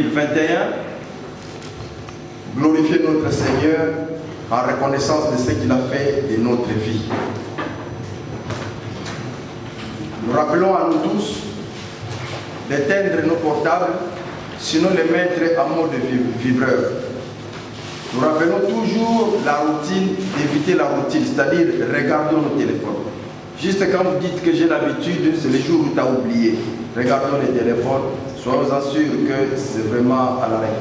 2021, glorifier notre Seigneur en reconnaissance de ce qu'il a fait de notre vie. Nous rappelons à nous tous d'éteindre nos portables, sinon les mettre en mode vibreur. Nous rappelons toujours la routine, d'éviter la routine, c'est-à-dire regardons nos téléphones. Juste quand vous dites que j'ai l'habitude, c'est le jour où tu as oublié. Regardons les téléphones, soyons-en sûrs que c'est vraiment à l'arrêt.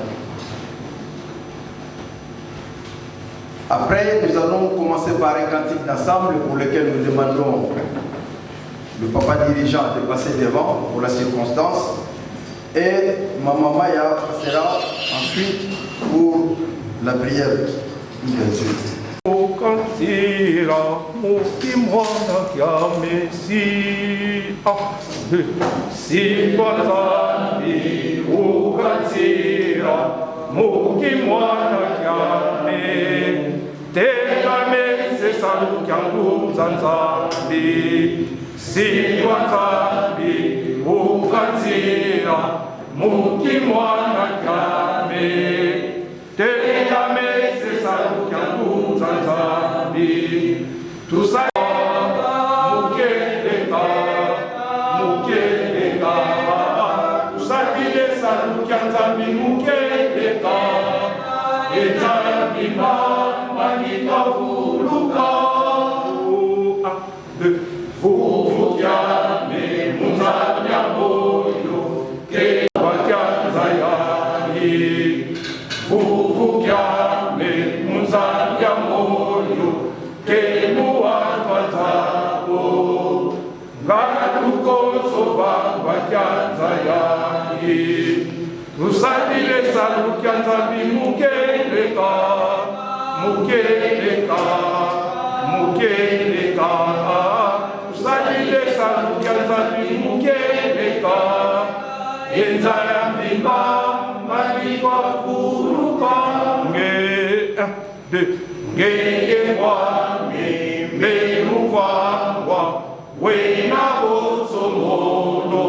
Après, nous allons commencer par un cantique d'ensemble pour lequel nous demandons le papa dirigeant de passer devant pour la circonstance. Et Maman Maya passera ensuite pour la prière. Ukatira mukimwana kya Mesia Sibazambi ukatira mukimwana kya me Teka mese salu kyangu zanzambi Sibazambi ukatira mukimwana kya me Teka mese salu kyangu zanzambi Tusaya mukeleka mukeleka Tusakile salu kyanzambi mukeleka Ezambi manita fuluka Fufukyame munzanya moyo Kewakyanzayani Fufukyame munzanya moyo Kemuatwazabo Ngatukosoba wakyanzayani Tusadile salu kyanzambi mukeleka Mukeleka Mukeleka Tusadile salu kyanzambi mukeleka Enzayambi manikwa furuka Ngeye kwame mberu kwangwa Wena bosomono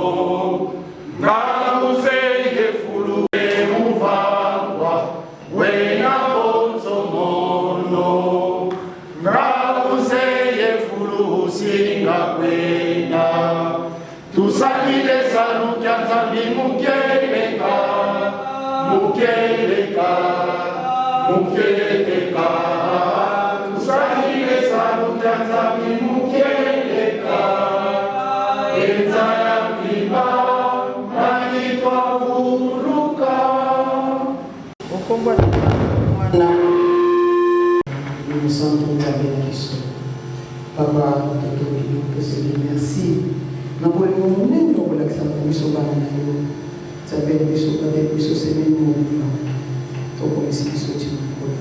Ngamuzeye fulu Muvangwa Wena bosomono Ngamuzeye fulu Singa kwena Tusalile salu kyanzambi mukeleka Mukeleka Mukeleka Tusalile salu kyanzambi mukeleka Enzayambi manitwa furuka Nous sommes tous avec la Papa, que c'est merci. Nous voulons même nous relaxer pour nous sauver. Ça fait que nous sauver, nous sauver nous. Donc on essaie de sortir pour le.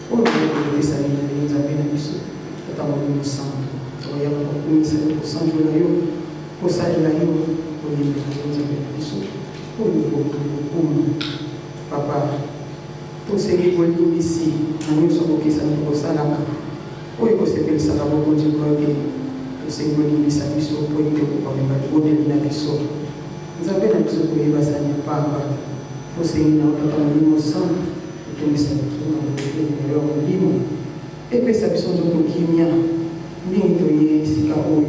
Pour le salut, nous avons la mission. Attends, nous sommes. On y a pas pour nous salut pour s'en jouer là. Pour salut là, pour nous avons la mission. Pour nous, Papa. Tout ce qui est ici, nous sommes qui sont pour ça là. Pour que c'est que ça va vous dire que tout ce qui est ici, nous sommes pour que vous pouvez pas vous donner la mission. Nous avons la mission pour les basins, Papa. Pour ce qui est dans notre innocent, pour que nous sommes dans le livre. Et puis ça mission de nous qui vient, bien que nous ici, car nous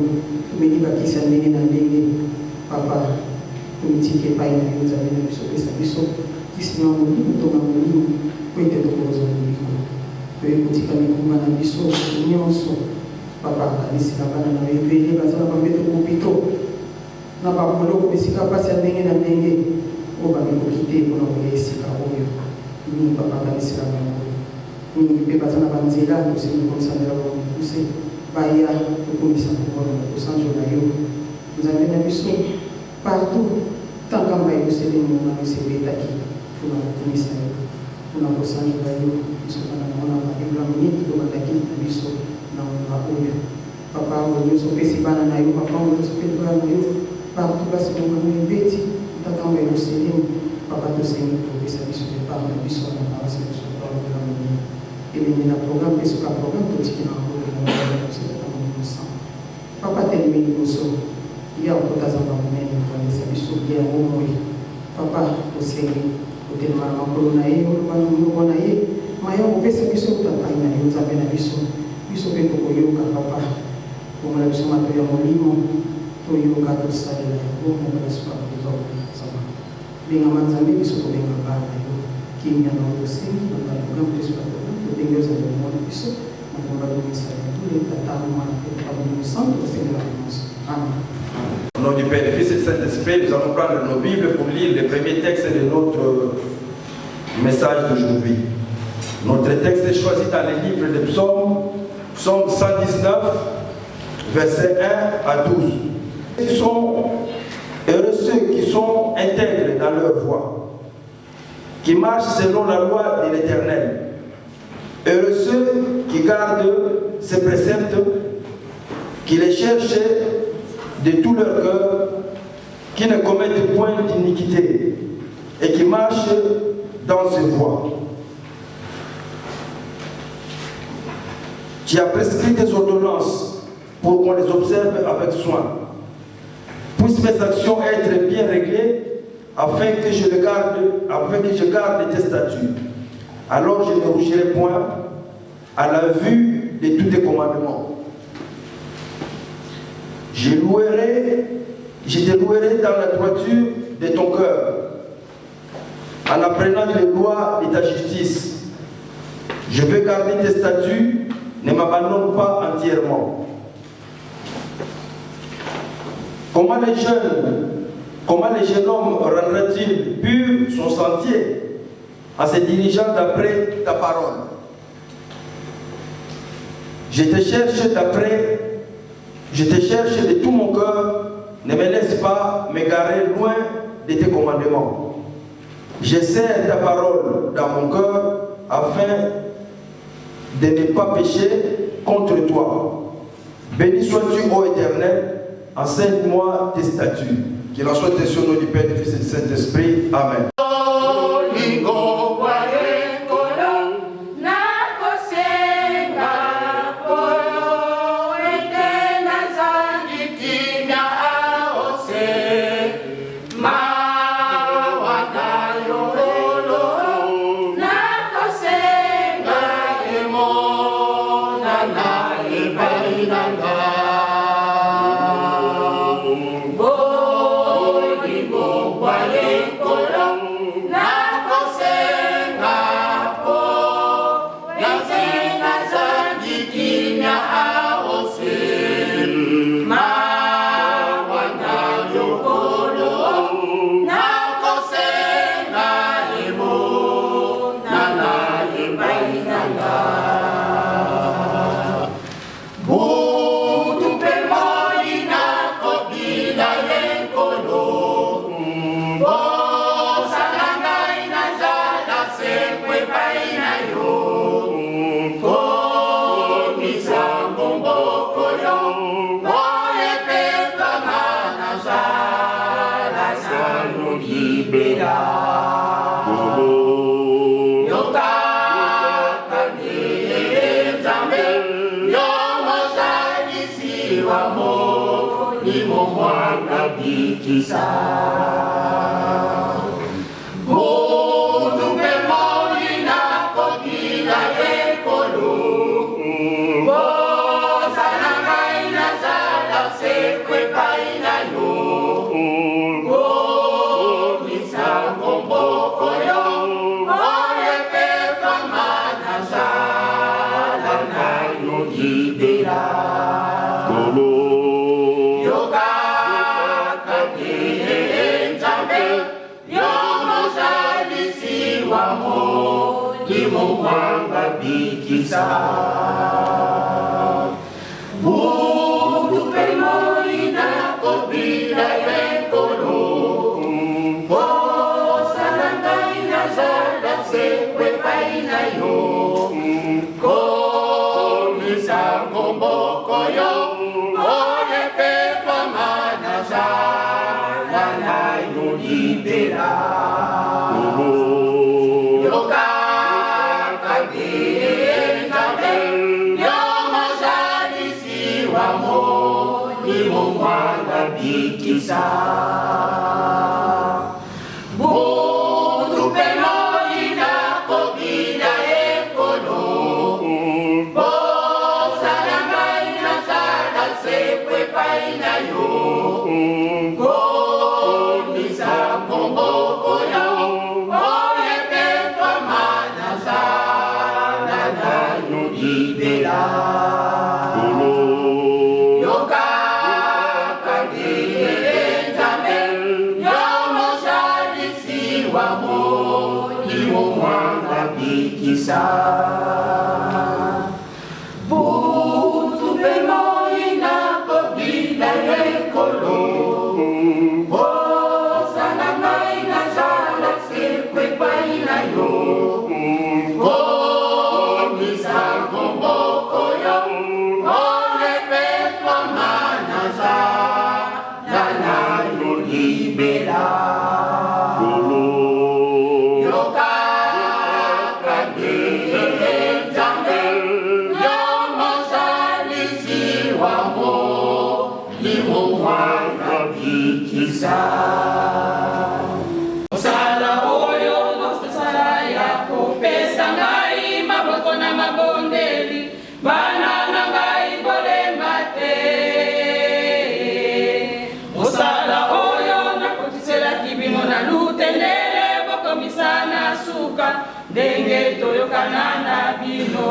venons de qui s'en est dans les Papa. Pour nous dire que pas une nous avons la mission que ça mission. Sinon, nous tomons en ligne, pour être de cause en ligne. Pour écouter comme nous avons dit, nous sommes. Papa, quand nous sommes là, nous avons éveillé, nous avons mis au hôpital. Nous avons voulu que nous soyons passés à Nengue, nous avons quitté pour nous envoyer ici à Oyo. Nous, Papa, quand nous sommes là, nous ne pouvons pas nous avancer là, nous sommes concentrés là, nous sommes Baya, nous sommes pour nous centre là. Nous avons une mission partout, tant qu'on va y aller, nous avons essayé d'attaquer. Pour la commission, pour la personne qui va y aller, nous sommes dans la minute, nous avons attaqué la mission dans la Oyo. Papa, nous sommes ici, papa, nous sommes ici, partout, parce que nous avons une bête, tant qu'on va y aller, papa, nous sommes trouvé sa mission de part, la mission de la mission de la minute. Et bien, le programme, c'est un programme tout ce qui est en haut, papa, tel nous sommes. Il y a un peu de temps, sa mission qui est en haut. Papa, você tem uma coluna aí, uma aí, mas eu penso que isso está ainda aí, usa bem isso. Isso vem com o yoga, papa. Como ela chama do yamolimo, do yoga do saída, vou comprar isso para os outros, sabe? Bem a manzambi, isso tô bem a barra, que minha não do sim, não dá lugar para isso para todo, bem Deus é do mundo isso, não comprar do mensagem, tudo está uma santo, você me dá Amém. Au nom du Père, du Fils et du Saint-Esprit, nous allons prendre nos Bibles pour lire les premiers textes de notre message d'aujourd'hui. Notre texte est choisi dans les livres des psaumes, psaume 119, versets 1 à 12. Ils sont heureux ceux qui sont intègres dans leur voie, qui marchent selon la loi de l'Éternel. Heureux ceux qui gardent ses préceptes, qui les cherchent de tout leur cœur, qui ne commettent point d'iniquité et qui marchent dans ses voies. Tu as prescrit des ordonnances pour qu'on les observe avec soin. Puissent mes actions être bien réglées afin que je garde tes statuts. Alors je ne rougirai point à la vue de tous tes commandements. Je te louerai dans la droiture de ton cœur, en apprenant les lois de ta justice. Je veux garder tes statuts, ne m'abandonne pas entièrement. Comment les jeunes hommes rendra-t-il pur son sentier en se dirigeant d'après ta parole? Je te cherche de tout mon cœur, ne me laisse pas m'égarer loin de tes commandements. Je serre ta parole dans mon cœur afin de ne pas pécher contre toi. Béni sois-tu, ô Éternel, enseigne-moi tes statuts. Qu'il en soit ainsi au nom du Père, du Fils et du Saint-Esprit. Amen. Bo mo limo mwanga bikisa butu bemo ina kobila rekolo bosana mai na jala sekwe paina yo komisa gomboko yo olepe famana za nana yo libera Osala oyo nostosala yako pesa ngai maboko na mabondeli bana na ngai bolemba te. Osala oyo nakotisela kibimo na lutendele bokomisa na suka ndenge toyokana na bino.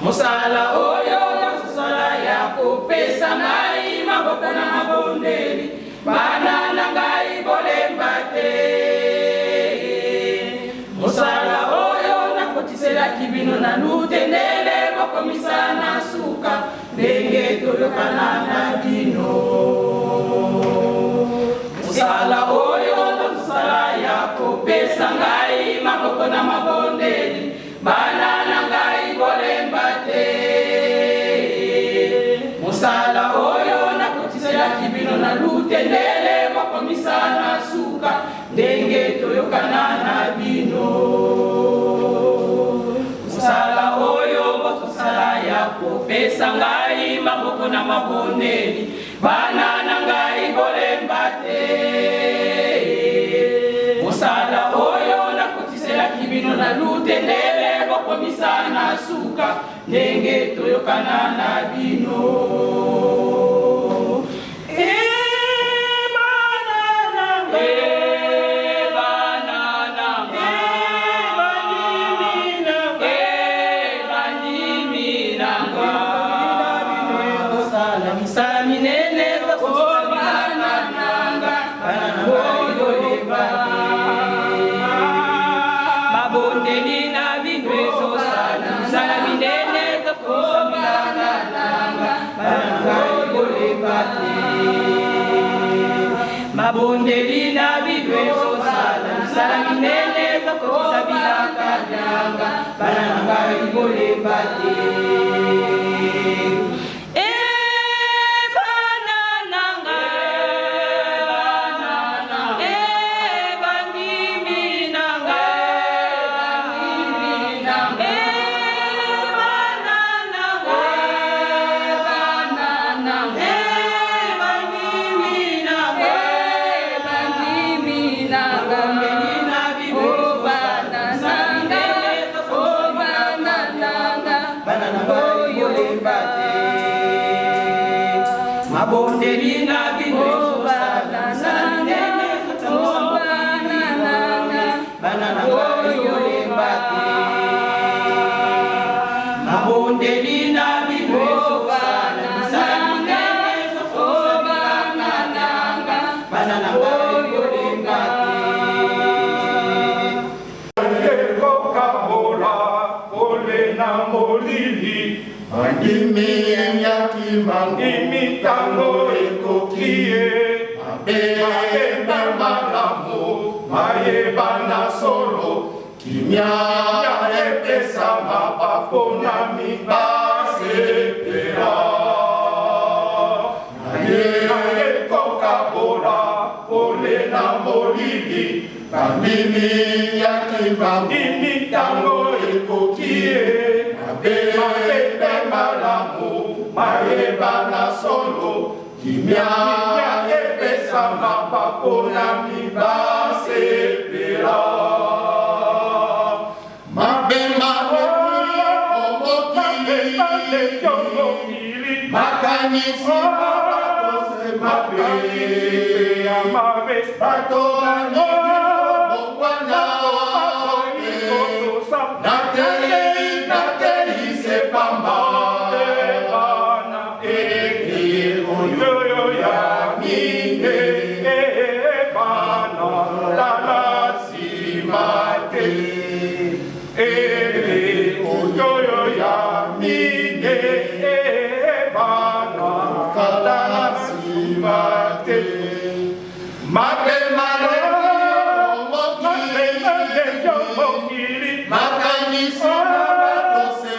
Mosala oyo nostosala yako pesa ngai maboko na mabondeli bana na ngai bolemba te. Mosala oyo nakotisela kibino na lutendele bokomisa na suka ndenge toyokana na bino. Mosala oyo nakozala ya kopesa ngai maboko na mabondeli bana na ngai bolemba te. Mosala oyo nakotisela kibino na lutendele bokomisa na suka ndenge toyokana na bino. Mosala oyo bosala ya kopesa ngai maboko na mabondeli bana na ngai bolemba te. Mosala oyo nakotisela kibino na lutendele bokomisa na suka ndenge toyokana na bino. Mabondeli na bidwezo sala sala minene kokisa bilaka nyanga bananga ibole bate. Mabondeli na bidwezo sala sala minene banana ibole bate. Mabondeli na bidwezo sala sala minene banana ibole bate. Andimi yakimangimi tango ekokie mabeba malamu mayebana solo kimia epesa mapapo na mibasepera naye kokabora pole na molili andimi yakimangimi tango ekokie mabeba malamu mayebana solo kimia epesa mapapo na mibasepera mabema omokili makanisi bakose mabe batoni bokwana nateli sepamba eke oyo ya mine bana ere oyoyo ya mine bana kalasimate mabe male omokiri makanisi mabatose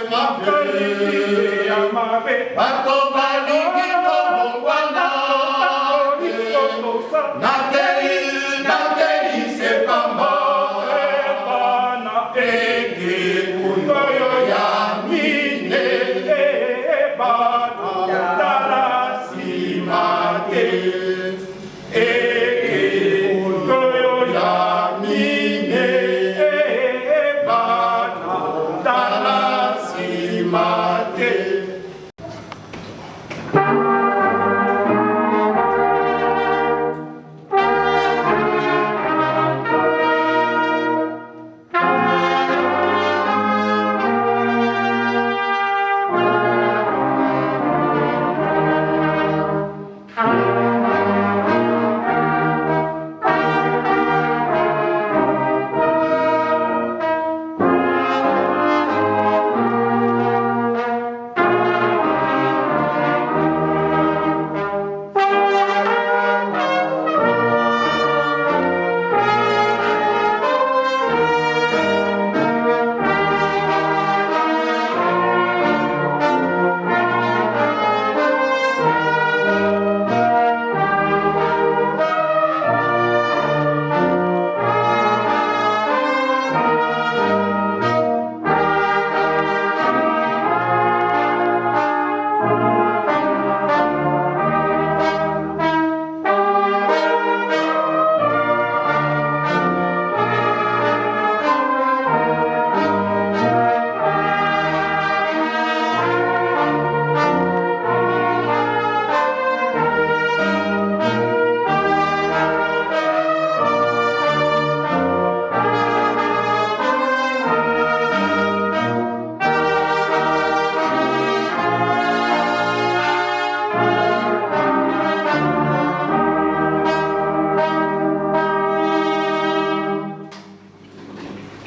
mabe bato balingi kobongwana nateri sepamba ege oyoyo ya mine bana kalasimate ege oyoyo ya mine bana kalasimate.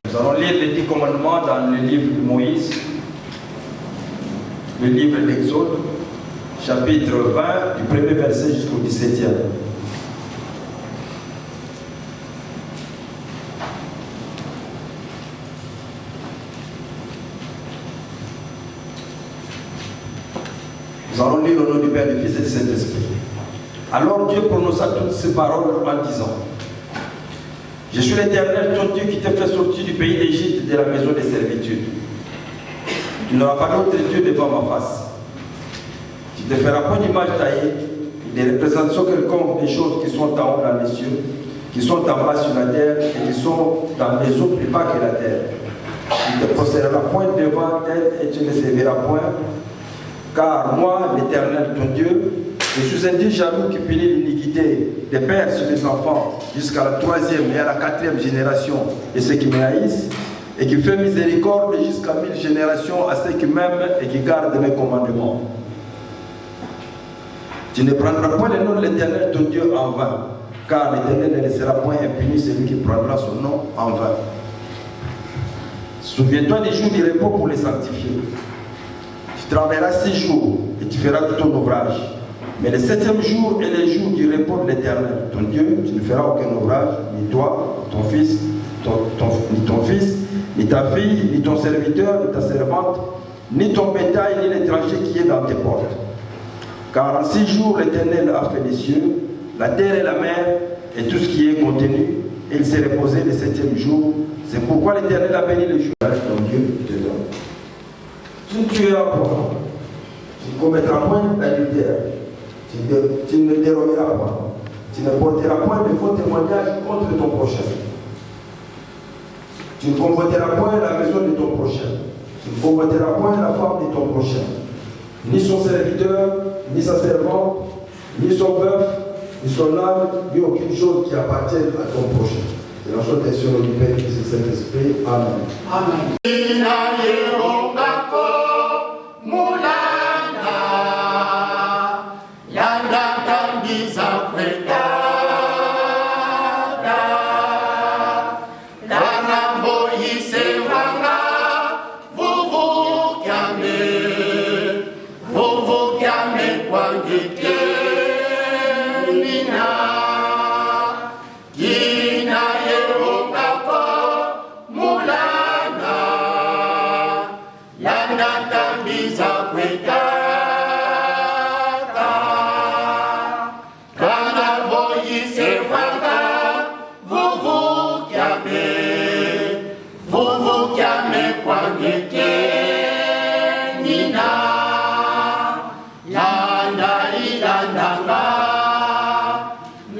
Nous allons lire les 10 commandements dans le livre de Moïse, le livre d'Exode, chapitre 20, du premier verset jusqu'au 17e. Nous allons lire au nom du Père, du Fils et du Saint-Esprit. Alors Dieu prononça toutes ces paroles en disant: Je suis l'Éternel, ton Dieu, qui t'a fait sortir du pays d'Égypte, de la maison des servitudes. Tu n'auras pas d'autre Dieu devant ma face. Tu ne te feras point d'image taillée, des représentations quelconques des choses qui sont en haut dans les cieux, qui sont en bas sur la terre et qui sont dans les eaux plus bas que la terre. Tu ne te prosterneras point devant elle et tu ne serviras point, car moi, l'Éternel, ton Dieu, je suis un Dieu jaloux qui punit l'iniquité des pères sur les enfants jusqu'à la 3e et à la 4e génération de ceux qui me haïssent, et qui fait miséricorde jusqu'à 1000 générations à ceux qui m'aiment et qui gardent mes commandements. Tu ne prendras point le nom de l'Éternel ton Dieu en vain, car l'Éternel ne laissera point impuni celui qui prendra son nom en vain. Souviens-toi des jours du repos pour les sanctifier. Tu travailleras 6 jours et tu feras tout ton ouvrage. Mais le 7e jour est le jour du repos de l'Éternel, ton Dieu. Tu ne feras aucun ouvrage, ni toi, ton fils, ni ton fils, ni ta fille, ni ton serviteur, ni ta servante, ni ton bétail, ni l'étranger qui est dans tes portes. Car en 6 jours, l'Éternel a fait les cieux, la terre et la mer, et tout ce qui est contenu, et il s'est reposé le 7e jour. C'est pourquoi l'Éternel a béni le jour que ton Dieu te donne. Tu ne tueras point, tu ne commettras point d'adultère, tu ne dérogeras point, tu ne porteras point de faux témoignages contre ton prochain. Tu ne convoiteras point la maison de ton prochain, tu ne convoiteras point la femme de ton prochain, ni son serviteur, ni sa servante, ni son bœuf, ni son âme, ni aucune chose qui appartienne à ton prochain. C'est la chose sur le Père, Fils et Saint-Esprit. Amen. Amen. Kana voice vanga ngeke nina landa ilandanga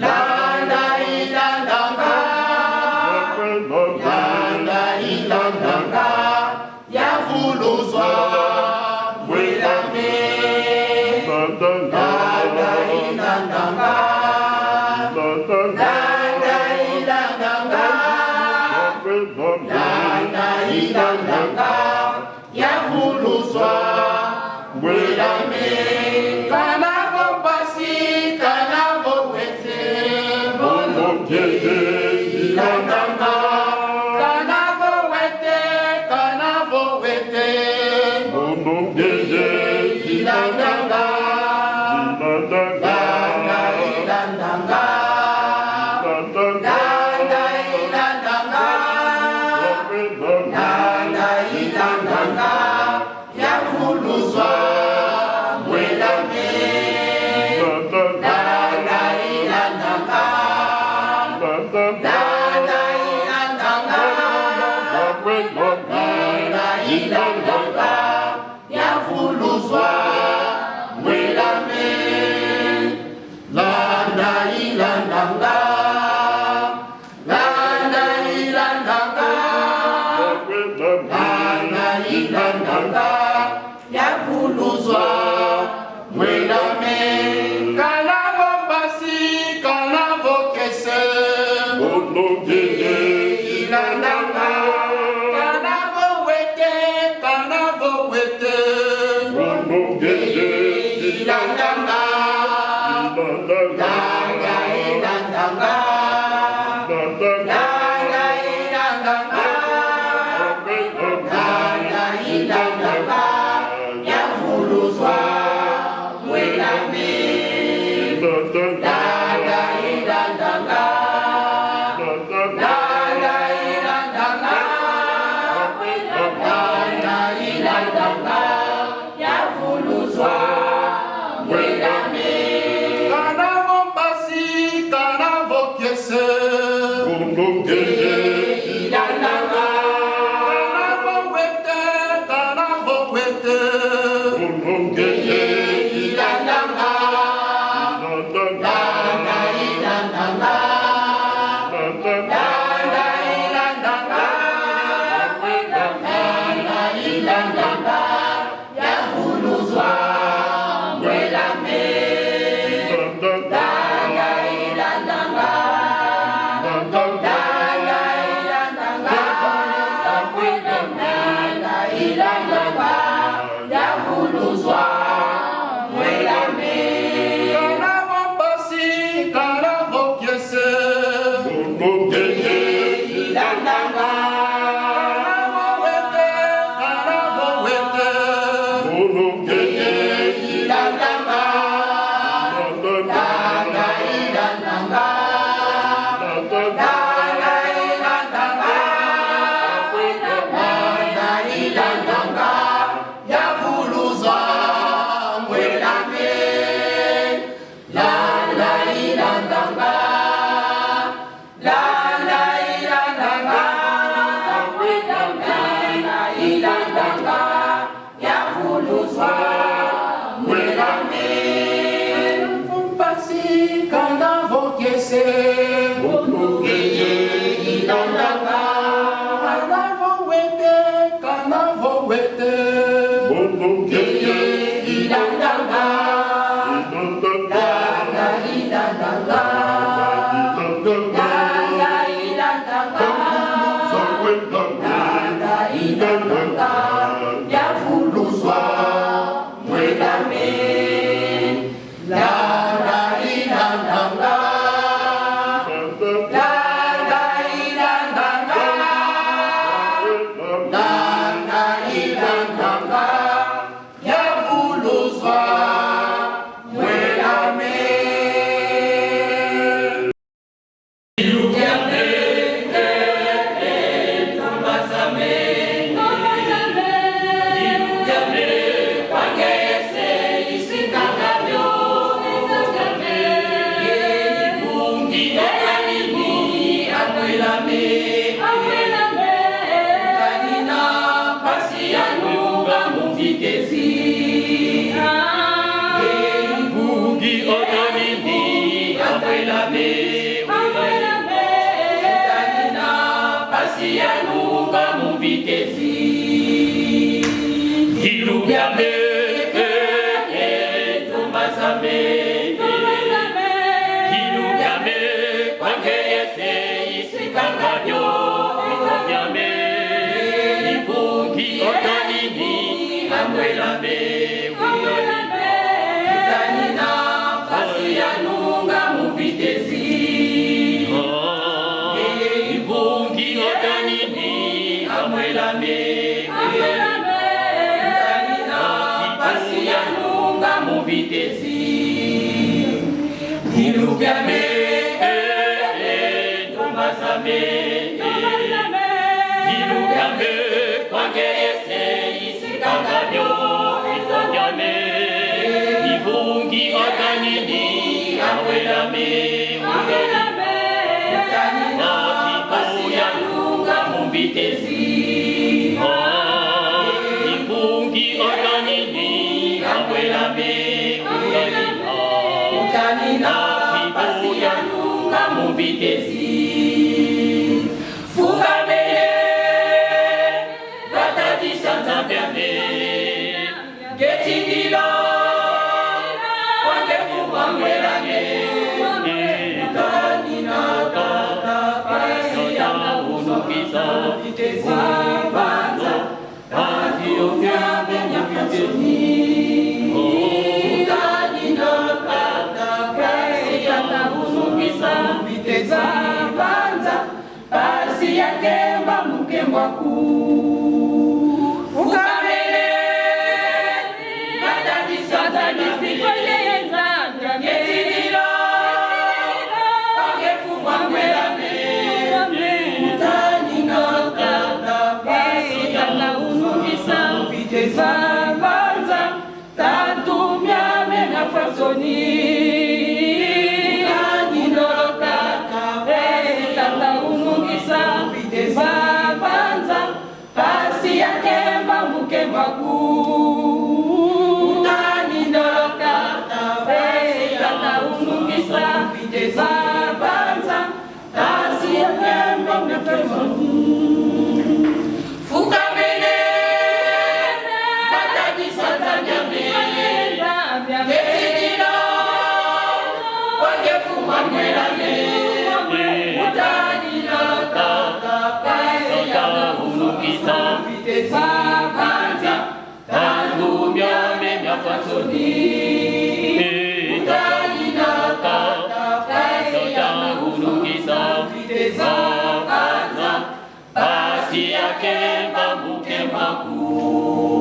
landa ilandanga landa ilandanga yavuluzwa mwelame landa ilandanga landa ilandanga landa ilandanga yavuluzwa mwelame kanavo basi kanavo wete bono kete ilandanga kanavo wete bono kete ilandanga landa ilandanga landa ilandanga landa ilandanga yavuluzwa mwelame landa ilandanga landa ilandanga landa ilandanga yavuluzwa mwelame landa ilandanga landa ilandanga landa ilandanga yavuluzwa mwelame kanavo basi kanavo kese onogeye ilandanga kanavo wete onogeye ilandanga landa ilandanga landa ilandanga landa ilandanga yavuluzwa mwelame landa ilandanga landa ilandanga landa ilandanga yavuluzwa mwelame kanavo basi kanavo kese onogeye ilandanga kanavo wete onogeye ilandanga landa ilandanga landa ilandanga landa ilandanga yavuluzwa mwelame landa ilandanga landa ilandanga landa ilandanga yavuluzwa mwelame kanavo basi kanavo kese onogeye ilandanga kanavo wete onogeye ilandanga landa ilandanga landa ilandanga landa ilandanga yavuluzwa mwelame landa ilandanga landa ilandanga pasi ya nunga muvitezi ilubyame tumbazame ilubyame kwange yese isikangabyo ilubyame ibungi otanini amwelame tanina pasi ya nunga muvitezi ibungi otanini amwelame pasi ya nunga muvitezi ilubyame tumbazame ilubyame kwange yese isikangabyo ilubyame ibungi otanini amwelame pasi ya nunga muvitezi ibungi otanini amwelame utanina pasi ya nunga muvitezi fukamele tatadisanzambeme getindilo wangefuma mwelame utanina pasi ya unukisa vitezi banza Adiyovyame nyafazoni utanina pasi ya unukisa vitezi banza pasi ya kemba mukemba kuu fukamele getindilo wangefuma mwelame utanina pasi ya unukisa vitezi banza tatumyame nyafazoni utanina pasi ya unukisa vitezi banza pasi ya kemba mukemba kuu utanina pasi ya unukisa vitezi banza pasi ya kemba mukemba fukamele batadisatanyame getindilo wangefuma mwelame utanina pasi ya unukisa vitezi banza tatumyame nyafazoni utanina pasi ya unukisa vitezi banza pasi ya kemba mukemba kuu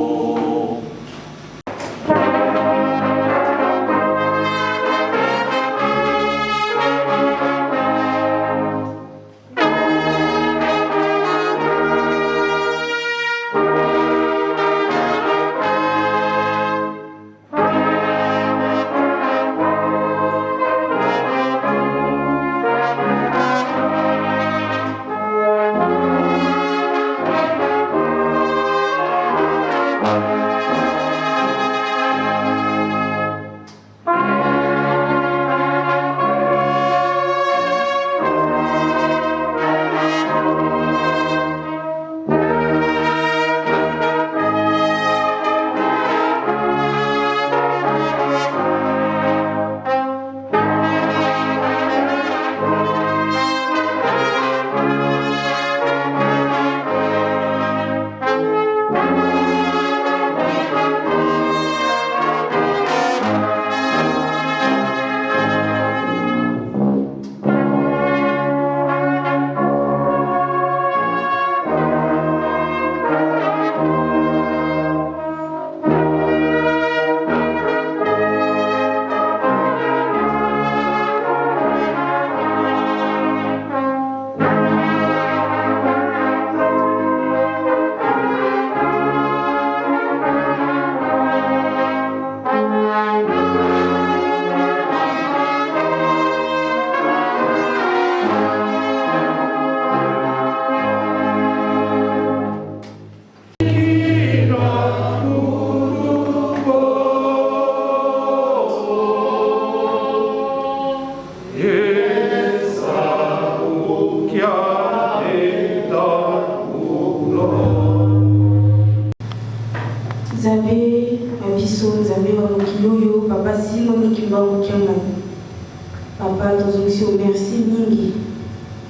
Papa, tozongisi merci mingi.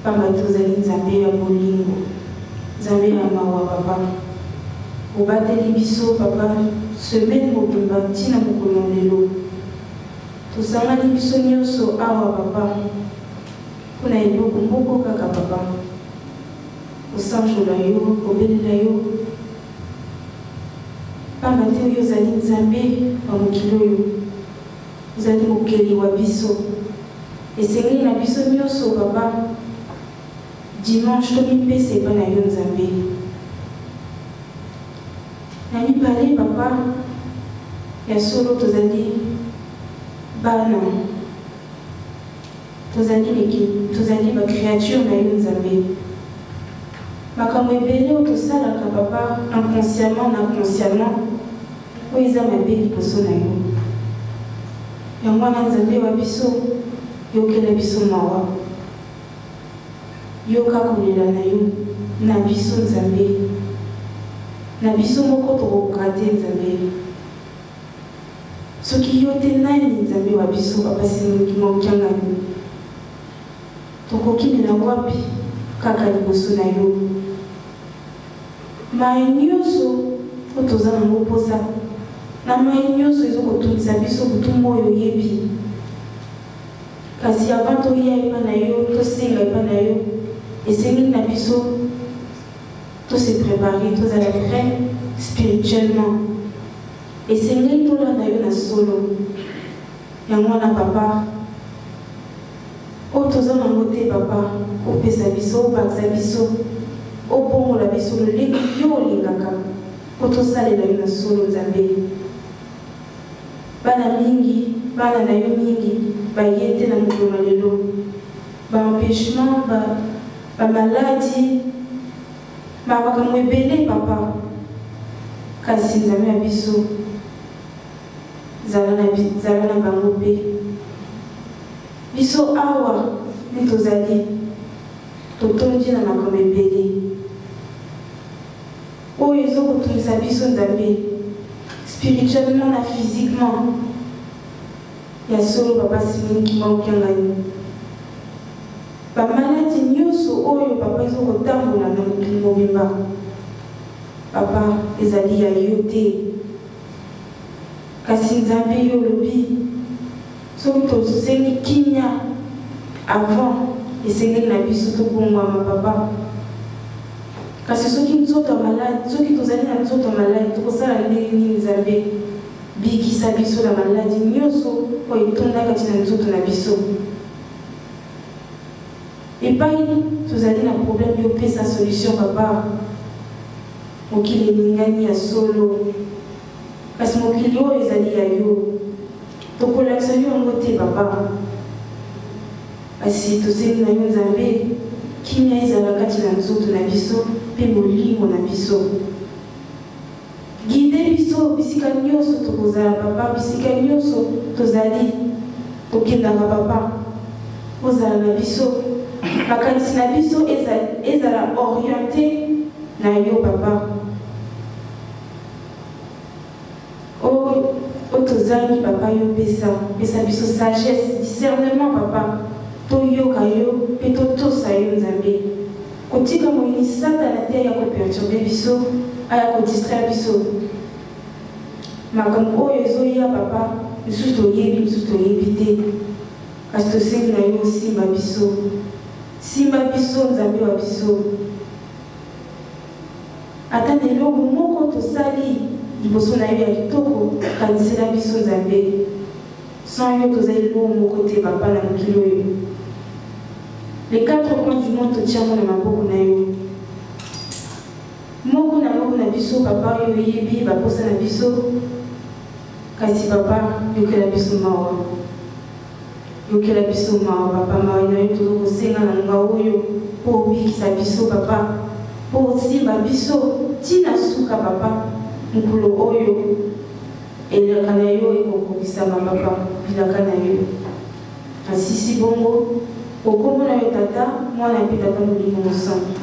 Pamba tozali nzambe ya bolingo. Nzambe ya mawa papa. Obateli biso papa, semaine mobimba ntina mokolo lelo. Tosangani biso nyonso awa papa. Kuna eloko moko kaka papa. Osanjola yo, obelela yo. Pamba te oyo ozali nzambe wa mokili oyo. Ozali mokeli wa biso. Esengeli na biso nyonso papa. Dimanche tomipesa epa na yo nzambe. Na mibale papa ya solo tozali bana. Tozali ba créature na yo nzambe. Makambo ebele oyo tosalaka papa inconsciemment na consciemment oyo eza mabe liboso na yo. Yango wana nzambe wa biso yokela biso mawa. Yoka kolela na yo na biso nzambe. Na biso moko tokoka te nzambe. Soki yo te nani nzambe wa biso papa simongi mokiangani. Tokokimela wapi kaka liboso na yo. Mai nyonso oyo toza nango mposa na mai nyonso ezokotungisa biso butumba oyo oyebi. Kasi avant toya epa na yo tosenga epa na yo esengeli na biso tose préparer tozala prêt spirituellement. Esengeli tolanda yo na solo. Yango wana papa oyo toza nango te papa opesa biso obakisa biso obongola biso lolenge yo olingaka po tosalela yo na solo nzambe. Bana mingi bana na yo mingi baye te na mokolo na lelo. Baempêchement bamaladi makambo ebele papa. Kasi nzambe ya biso zala na bango mpe. Biso awa nde tozali totondi na makambo ebele oyo ezokotungisa biso nzambe spirituellement na physiquement. Ya solo papa simongi mokiangani. Bamaladi nyonso oyo papa ezokotambola na mokili mobimba papa ezali ya yo te. Kasi nzambe yo olobi soki tosengi kimia avant esengeli na biso tobongwama papa. Kasi soki nzoto maladi soki tozali na nzoto maladi tokosala ndenge nini nzambe. Bikisa biso na maladi nyonso oyo etondaka ti na nzoto na biso. Epai tozali na problème yopesa solution papa. Mokili ningani ya solo. Kasi mokili oyo ezali ya yo. Tokolakisa yo yango te papa. Kasi tosengi na yo nzambe kimia ezalaka ti na nzoto na biso mpe molimo na biso. Guide biso bisika nyonso tokozala papa. Bisika nyonso tozali tokendaka papa. Ozala na biso. Makanisi na biso ezala orienté na yo papa. Otozali papa yo pesa biso sagesse, discernement papa. Toyoka yo pe totosa yo nzambe. Kotika moyini satana te ya koperturbe biso, aya kodistraire biso. Makambo oyo ezoya papa, misusu toyebi misusu toyebi te. Kasi tosengi na yo simba biso. Simba biso nzambe wa biso. Ata na eloko moko tosali liboso na yo ya kitoko kanisela biso nzambe. Sans yo tozali eloko moko te papa na mokili oyo. Les 4 coins du monde totiango na maboko na yo. Moko na biso papa oyo oyebi baposa na biso. Kasi papa yokela biso mawa. Yokela biso mawa papa mawa na yo tozokosenga na nga oyo po obikisa biso papa. Po osimba biso tina suka papa. Mokolo oyo elaka na yo ekokokisama papa bilaka na yo. Asisi bongo okombo na yo tata mwana mpe tata molimo mosantu.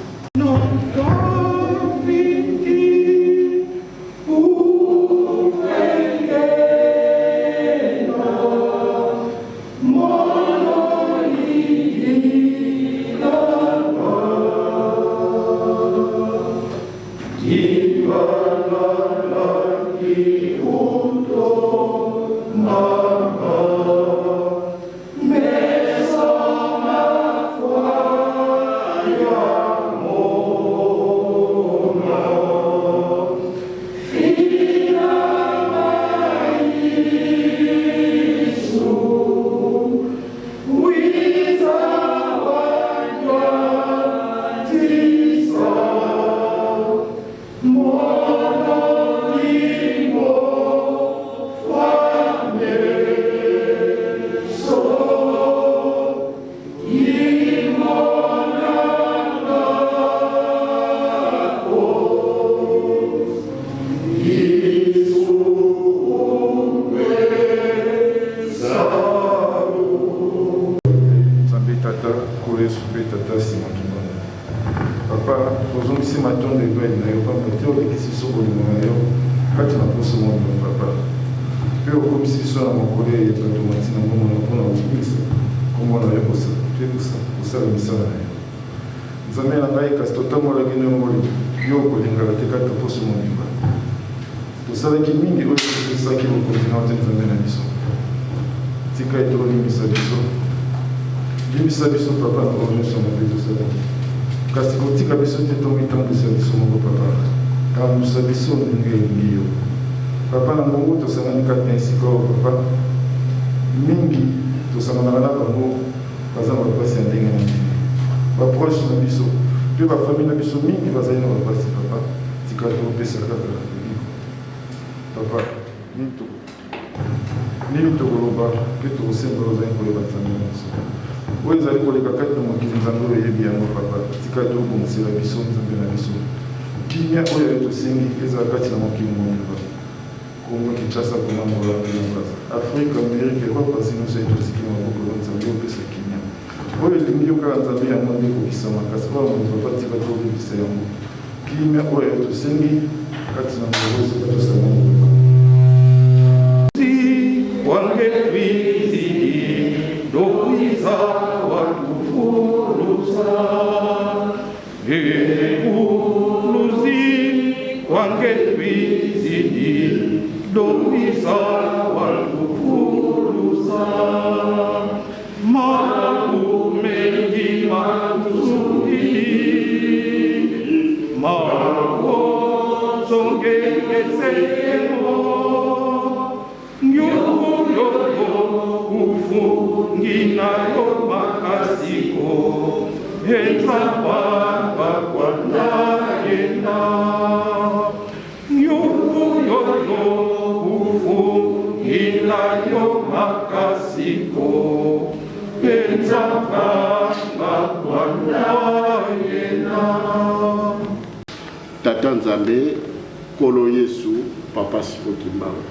Papa, posons ici ma tombe de veille, n'a pas monté au qui se sont connus, quand tu n'as pas ce monde, papa. Puis au comme si soit mon collègue, et toi, tu m'as dit, non, on a oublié ça. Comment on a eu ça? J'ai tout ça, pour ça, le message. Nous avons un gars qui a totalement la guinée au monde. Yo, pour les gars, tu as pour ce monde. Vous savez qu'il y a des gens qui vont continuer à nous amener à l'issue. Si tu as été au limite à l'issue, limite à l'issue, papa, nous revenons sur mon vie de ça. Parce que si tu as besoin de ton temps de service, mon papa, car nous savons que nous sommes papa, nous avons tous les cas ainsi que papa. Mingi, tous les gens là, par exemple, on va passer un dingue. Ma proche, ma biso. Puis ma famille, ma biso, mingi, va aller dans la passe, papa. Si tu as été au PC, papa, nini tokoloba mpe tokosembola ozali koyeba nzambe nyonso oyo ezali koleka kati na mokili nzambe oyo oyebi yango papa tika tobongisela biso nzambe na biso kimia oyo ayo tosengi ezala kati na mokili mobimba kongo kinshasa koma molambelambasa afrika amerika eropa pasi nyonso ayi totiki maboko na nzambe opesa kimia oyo elingi yo kaka nzambe yango nde ekokisa makasi oyo moto papa tika tobebisa yango kimia oyo ayo tosengi kati na mokolo soka tosala mobimba wangepwizidi dokuiza watufulusa evuluzi wangepwizidi dokuiza watufulusa malumengi matuzuri mawozongekezemo nginayo makasiko entrapapa kwandayena nyuyoyo ufu nginayo makasiko entrapapa kwandayena. Tata Nzambe Kolo Yesu Papa Sifokimbawe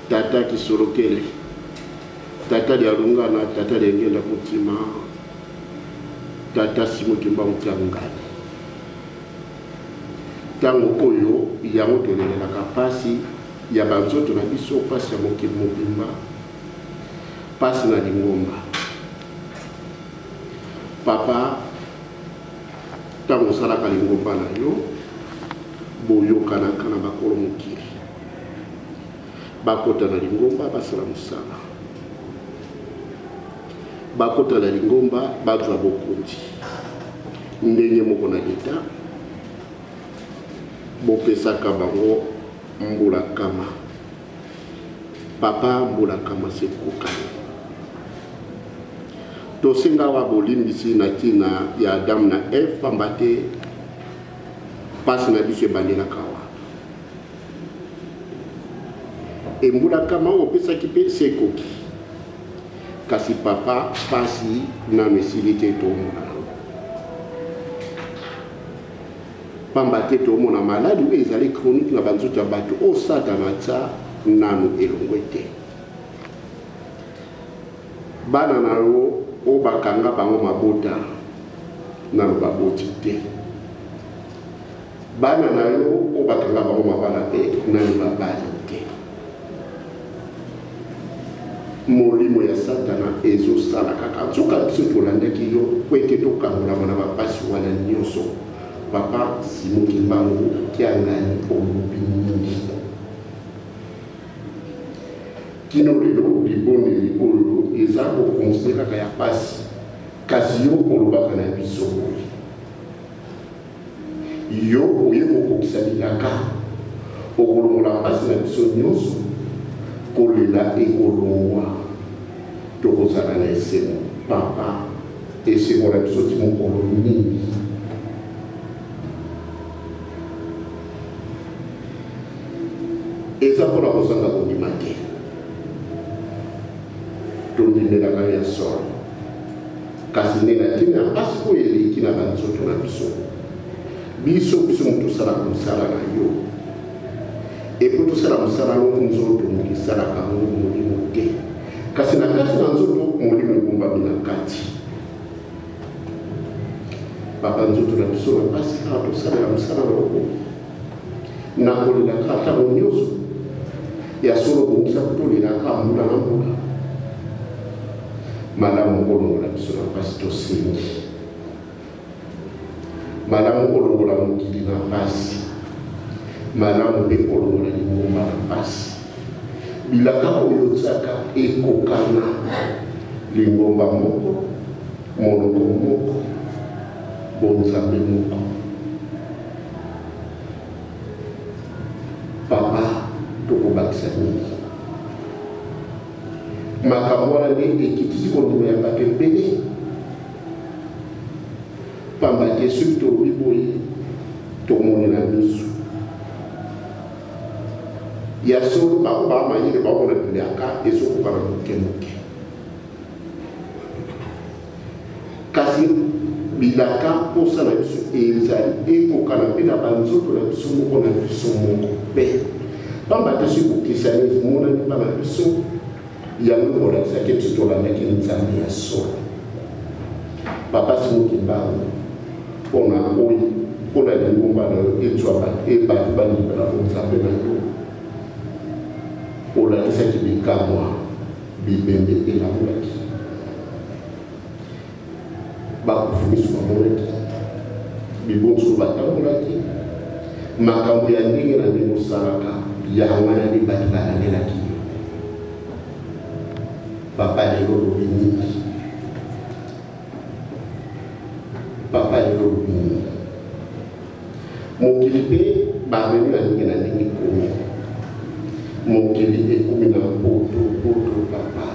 Tata Kisorokele Tata Lialungana Tata Lengenda Mutima Tata Simokimba Mutiangani tango oyo yango tolelelaka pasi ya banzoto na biso pasi ya mokili mobimba pasi na lingomba papa tango osalaka lingomba na yo boyokanaka na bakolo mokili bakota na lingomba basala mosala bakota na lingomba bazwa bokonzi ndenge moko na leta bopesaka bango mbula kama papa mbula kama sekokani tosenga wa bolimbisi na tina ya Adam na Eve pambate pasi na biso ebandelaka wa embula kama opesaki mpe sekoki kasi papa pasi na mesili te tomona pambate tomona maladi oyo ezali chronique na banzoto ya bato o satana tia nanu elongwe te bana na yo o bakanga bango mabota nanu baboti te bana na yo o bakanga bango mabala te nanu babali te molimo ya satana ezosala kaka nzoka biso tolandaki yo po ete tokangolama na bapasi wana nyonso papa simokimbango kiangani olobi nini kino lelo liboneli oyo eza kokonse kaka ya pasi kasi yo olobaka na biso yo oye kokokisa bilaka okolongola pasi na biso nyonso kolela ekolongwa tokozala na esemo papa esemo na biso ti mokolo nini eza mpona kozanga kondima te tondimelaka ya solo kasi nde na ntina mpasi oyo eleki na banzoto na biso biso moto osalaka mosala na yo epo tosala mosala ngo nzoto moki esalaka ngo molimo te kasi na kati na nzoto molimo ebombami na kati papa nzoto na biso na pasi kaka tosalela mosala na loko nakolelaka ntango nyonso ya solo bongisa kutolelaka mbula na mbula malamu kolongola biso na pasi tosengi malamu kolongola mokili na pasi malamu mpe kolongola lingomba na pasi bilaka oyo tiaka ekokana lingomba moko monoko moko bonzambe moko papa tokobakisa nini makambo wana nde ekitisi kondima ya bato ebele pamba te soki tolobi boye tomonela miso ya solo bango bamayele bakomona bilaka ezokokana mokemoke kasi bilaka mposa na biso ezali ekokana mpe na banzoto na biso moko na biso moko mpe pamba te soki bokisani emonani mpa na biso yango kolakisaki biso tolandaki nzambe ya solo papa simoki mbango mpona oyo mpona lingomba na yo ezwa ebatu balibela nzambe na yo olakisaki bikamwa bibembe elamolaki bakufu miso bamonaki bibonso batambolaki makambo ya ndenge na ndenge osalaka yango wana nde bato balandelaki yo papa lelo lobi nini papa lelo lobi nini mokili mpe bamemi na ndenge na ndenge komi mokili ekomi na poto papa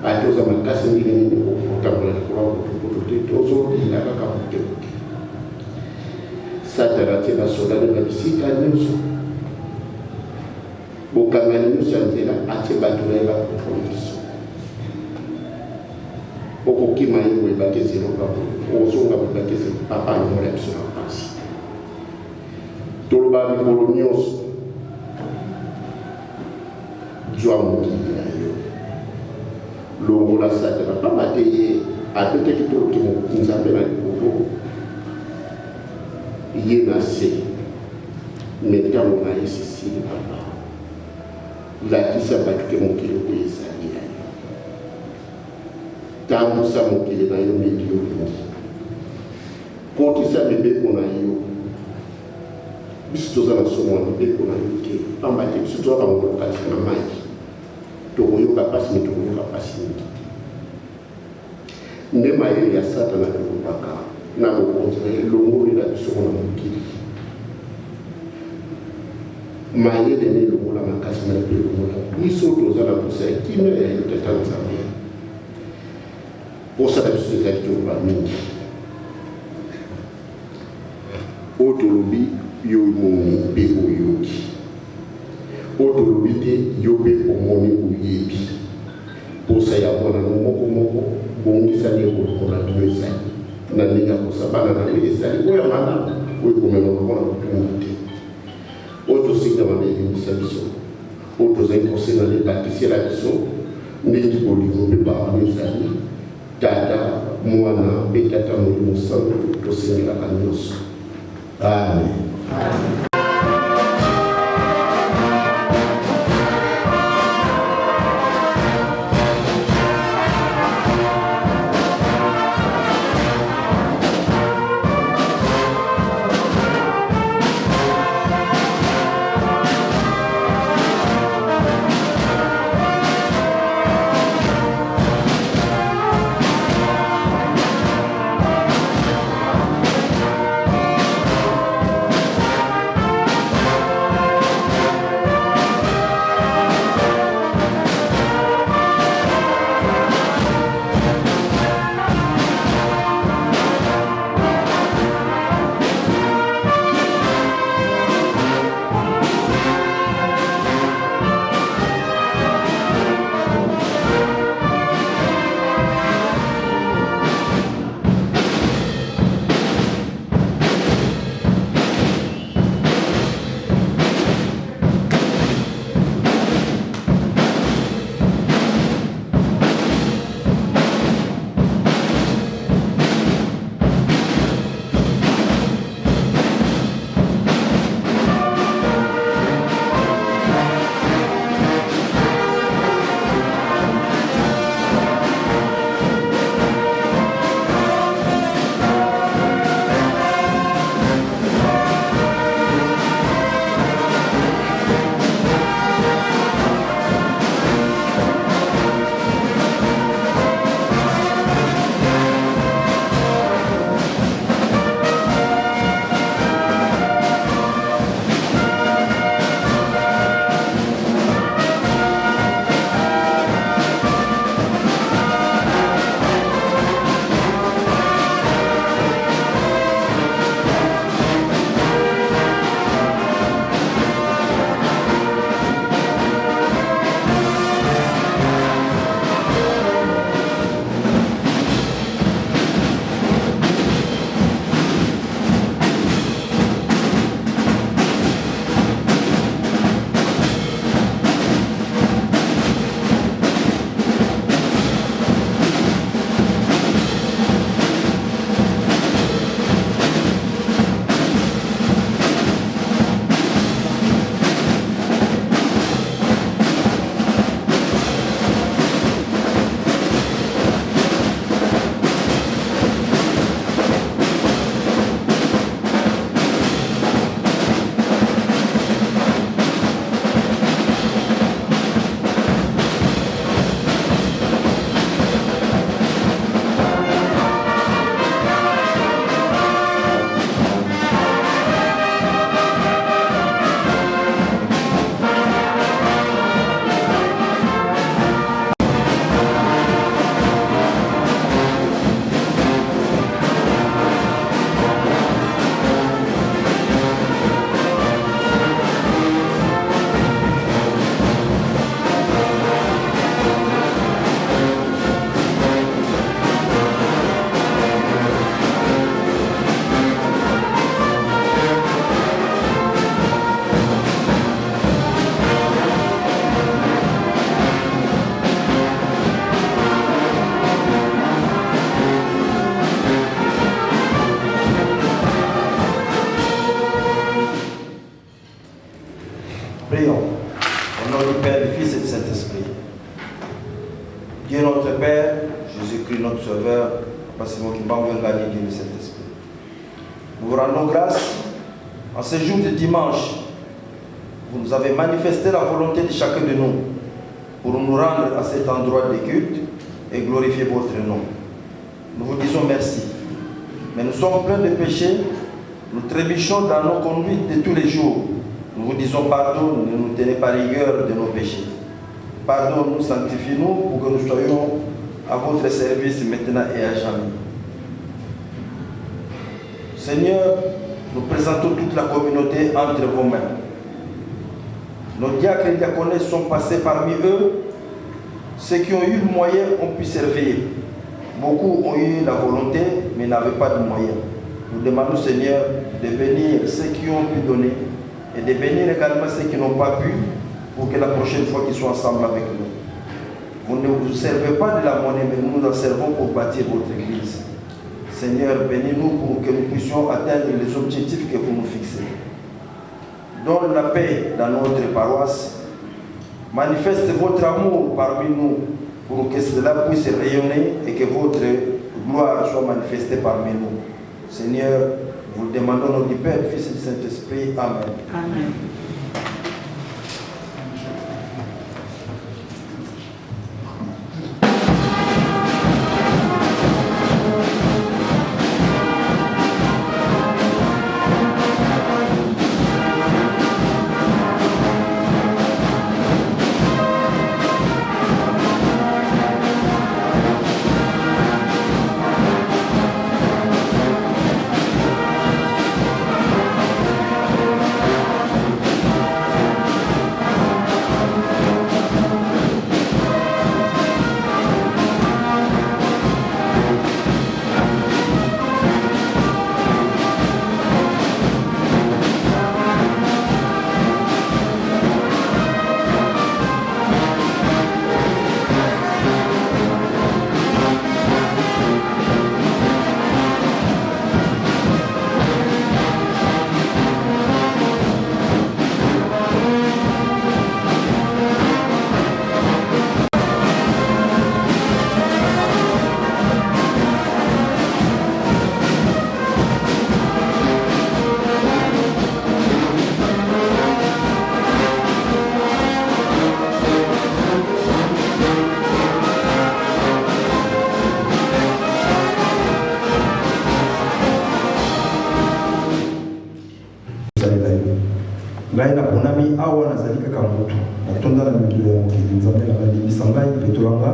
ate oza makasi ndenge nini otambola likolo poto te tozolila kaka mokemoke satana tie basoda na bisika nyonso bokangani nyonso ya nzela atie bato na ye bakompromiso okokima ye boyebaki ezelo kako ozonga boyebaki ezelo papa alongola biso na pasi toloba mikolo nyonso zwa mokili na yo longola satana pamba te ye apetaki toloki nzambe na likolo ye na se me ntango na ye sisili papa lakisa bato ke mokili oyo ezali ya yo tambusa mokili na yo medi olingi kotisa mibeko na yo biso toza na somo ya mibeko na yo te pamba te biso tozaka mokolo kati na mai tokoyoka pasi me tokoyoka pasi mingi nde mayele ya satana tolobaka na bokonzi na ye longolela biso na mokili mayele ne longola makasi na mpe longola biso toza na posa ya kimia ya yo tata nzambe posa na biso ezali toloba mingi oyo tolobi yo moni mpe oyoki oyo tolobi te yo mpe omoni oyebi posa ya mwana no moko moko bongisani ekolokola bino ezali na ndenge ya kosabana na yo ezali oyo malamu oyo komema mpona kotunga te oyo tosingama na elimisa biso oyo tozali kosenga na ebakisela biso ndenge bolingo mpe bango ezali tata mwana mpe tata molimo sango tosengelaka nyonso amen. du Père, du Fils et du Saint-Esprit. Dieu notre Père, Jésus-Christ notre Sauveur, parce que qui m'a gagné Dieu le Saint-Esprit. Nous vous rendons grâce en ce jour de dimanche. Vous nous avez manifesté la volonté de chacun de nous pour nous rendre à cet endroit de culte et glorifier votre nom. Nous vous disons merci. Mais nous sommes pleins de péchés, nous trébuchons dans nos conduites de tous les jours. Nous vous disons pardon, ne nous tenez pas rigueur de nos péchés. Pardonne-nous, sanctifie-nous pour que nous soyons à votre service maintenant et à jamais. Seigneur, nous présentons toute la communauté entre vos mains. Nos diacres et diaconesses sont passés parmi eux. Ceux qui ont eu le moyen ont pu servir. Beaucoup ont eu la volonté, mais n'avaient pas de moyens. Nous demandons, Seigneur, de bénir ceux qui ont pu donner et de bénir également ceux qui n'ont pas pu, pour que la prochaine fois qu'ils soient ensemble avec nous. Vous ne vous servez pas de la monnaie, mais nous nous en servons pour bâtir votre Église. Seigneur, bénis-nous pour que nous puissions atteindre les objectifs que vous nous fixez. Donne la paix dans notre paroisse. Manifeste votre amour parmi nous pour que cela puisse rayonner et que votre gloire soit manifestée parmi nous. Seigneur, vous le demandons au nom du Père, du Fils et du Saint-Esprit. Amen. Amen. ngai na bonami awa nazali kaka motu natonda na mikolo ya mokili nzambe na bandimisa ngai petolanga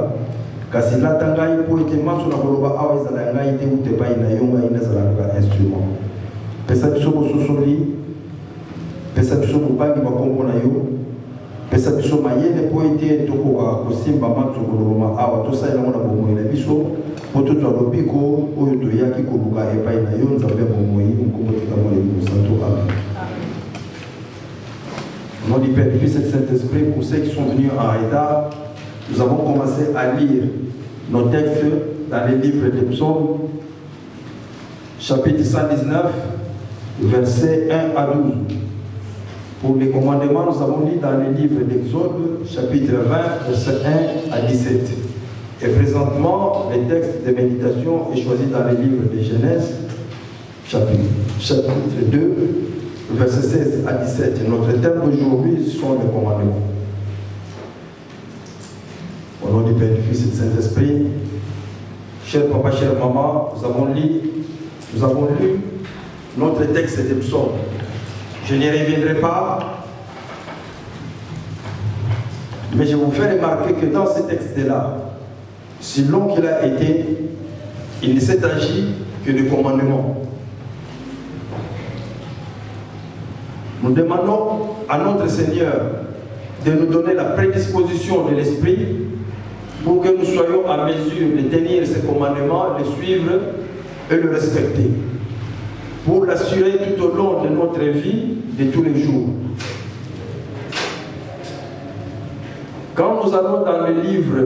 kasi lata ngai mpo ete maso na koloba awa ezala ya ngai te ute epai na yo ngai nazalaka instrument. Pesa biso bososoli, pesa biso bobangi bakombo na yo, pesa biso mayele mpo ete tokoka kosimba maso kolobama awa tosalela ngo na bomoi na biso mpo tozwa lobiko oyo toyaki koluka epai na yo nzambe ya bomoi nkombo tika molimo santo. Amen. Au nom du Père, du Fils et du Saint-Esprit, pour ceux qui sont venus en retard, nous avons commencé à lire nos textes dans les livres des psaumes, chapitre 119, versets 1 à 12. Pour les commandements, nous avons lu dans les livres d'Exode, chapitre 20, versets 1 à 17. Et présentement, les textes de méditation est choisi dans les livres de Genèse, chapitre 2, versets 16 à 17. Et notre thème d'aujourd'hui sont les commandements. Au nom du Père, du Fils et du Saint-Esprit, cher papa, chère maman, nous avons lu notre texte des psaumes. Je n'y reviendrai pas, mais je vous fais remarquer que dans ce texte-là, si long qu'il a été, il ne s'est agi que de commandements. Nous demandons à notre Seigneur de nous donner la prédisposition de l'Esprit pour que nous soyons en mesure de tenir ces commandements, de suivre et de respecter, pour l'assurer tout au long de notre vie de tous les jours. Quand nous allons dans le livre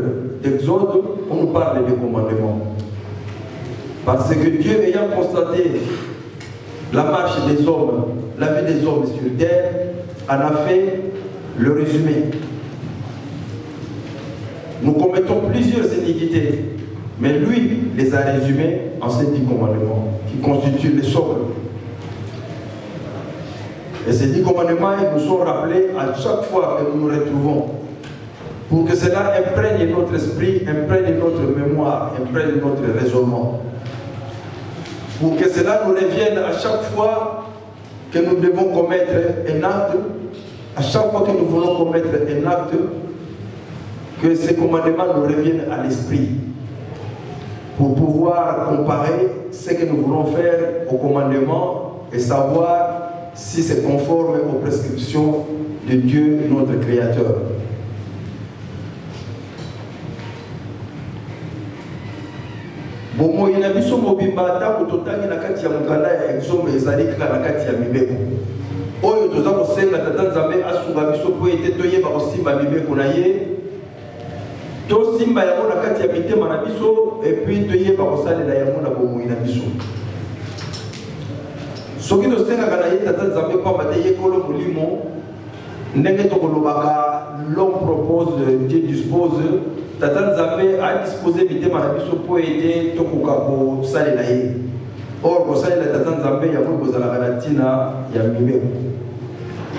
d'Exode, on nous parle des commandements. Parce que Dieu ayant constaté la marche des hommes, la vie des hommes sur terre, en a fait le résumé. Nous commettons plusieurs iniquités, mais lui les a résumés en ces 10 commandements qui constituent le socle. Et ces 10 commandements, ils nous sont rappelés à chaque fois que nous nous retrouvons, pour que cela imprègne notre esprit, imprègne notre mémoire, imprègne notre raisonnement. Pour que cela nous revienne à chaque fois que nous devons commettre un acte, à chaque fois que nous voulons commettre un acte, que ces commandements nous reviennent à l'esprit, pour pouvoir comparer ce que nous voulons faire aux commandements et savoir si c'est conforme aux prescriptions de Dieu, notre Créateur. Bomo ina biso mobimba tango totangi na kati ya mukanda ya exome ezali kaka na kati ya mibeko oyo toza kosenga tata nzambe asunga biso po ete toyeba kosimba mibeko na ye tosimba yango na kati ya mitema na biso epuis toyeba kosalela yango na bomoi na biso soki tosengaka na ye tata nzambe pamba te ye kolo molimo ndenge tokolobaka l'homme propose Dieu dispose. Tata Nzambe a disposé mitema na biso po ete tokoka kosalela ye. Or kosalela tata Nzambe yango kozalaka na ntina ya mibeko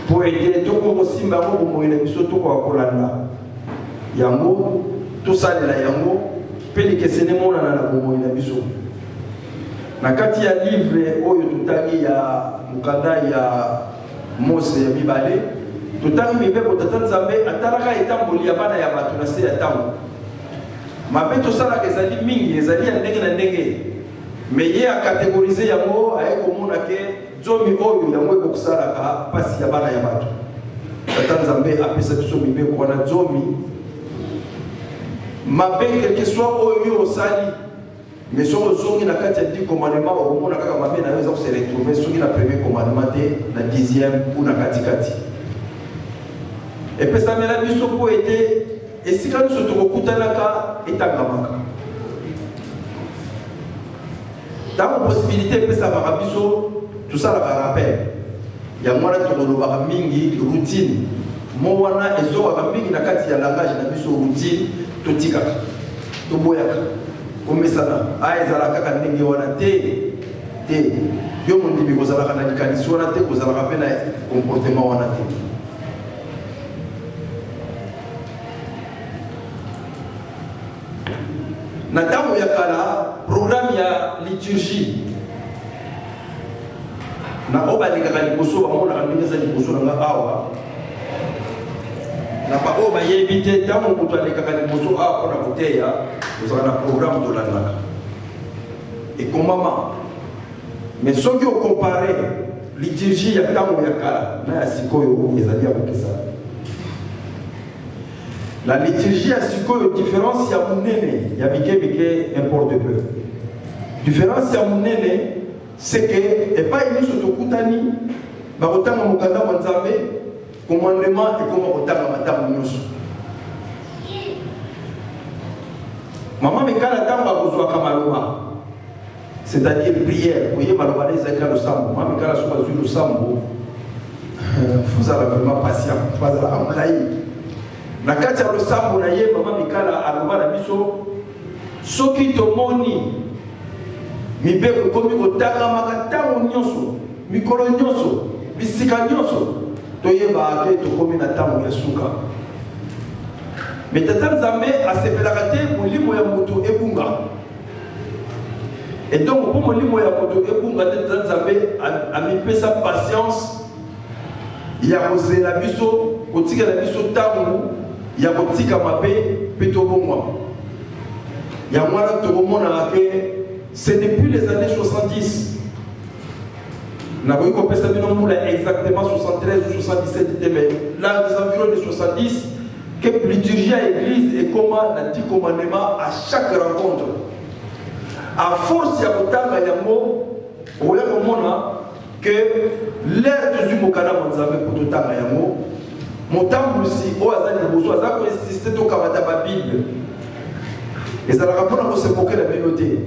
po ete tokoka kosimba yango bomoi na biso tokoka kolanda yango tosalela yango mpe likeseni monana na bomoi na biso. Na kati ya livre oyo totangi ya mukanda ya Mose ya mibale totangi mibeko tata Nzambe atalaka etamboli ya bana ya bato na se ya ntango mabe tosalaka ezali mingi ezali ya ndenge na ndenge me ye akategorize yango aye komona ke zomi oyo yango ekokosalaka mpasi ya bana ya bato tata Nzambe apesa biso mibeko wana zomi mabe quelque soit oyo osali mais soki ozongi na kati ya 10 commandements okomona kaka mabe na yo eza kose retrouve soki na premier commandement te na 10e ou na katikati epesamela biso po ete esika nyonso tokokutanaka etangamaka ntango possibilité epesamaka biso tosalaka rappel yango wana tokolobaka mingi routine mo wana ezokaka mingi na kati ya langage na biso routine totikaka toboyaka komesana ezalaka kaka ndenge wana te yo mondimi kozalaka na likanisi wana te kozalaka mpe na comportement wana te. Na ntango ya kala programme ya liturgie na oyo balingaka liboso bamonaka ndenge eza liboso nanga awa na baoyo bayebi te ntango moto alekaka liboso awa mpona koteya ozala na programme tolandaka ekomama mais soki okompare liturgie ya ntango ya kala na ya sikoyo ezali ya kokesana. La liturgie a sikoyo différence ya munene ya mike importe peu. Différence ya munene c'est que epai nyonso tokutani bakotanga mokanda wa Nzambe commandement ekoma kotanga matambo nyonso. Mama mikala ntango akozwaka maloba c'est-à-dire prière oye maloba na ezalaka losambo mama mikala soki azwi losambo fozala vraiment patient fozala amolai na kati ya losambo na ye mama mikala aloba na biso soki tomoni mibeko ekomi kotangamaka ntango nyonso mikolo nyonso bisika nyonso toyeba ke tokomi na ntango ya suka me tata Nzambe asepelaka te molimo ya moto ebunga et donc mpo molimo ya moto ebunga te tata Nzambe amipesa patience ya kozela biso kotikela biso ntango ya kotika mabe mpe tobongwama yango wana tokomonaka ke c'est depuis les années 70 nakoki kopesa bino mbula exactement 73 ou 77 mais là des environs de 70 que liturgie à l'église et comment na 10 commandements à chaque rencontre à force ya kotanga yango oya komona que l'air tozwi mokanda mo Nzambe mpo totanga yango motambusi oyo aza liboso aza koinsiste tokamata babible ezalaka mpona kosepokela bino te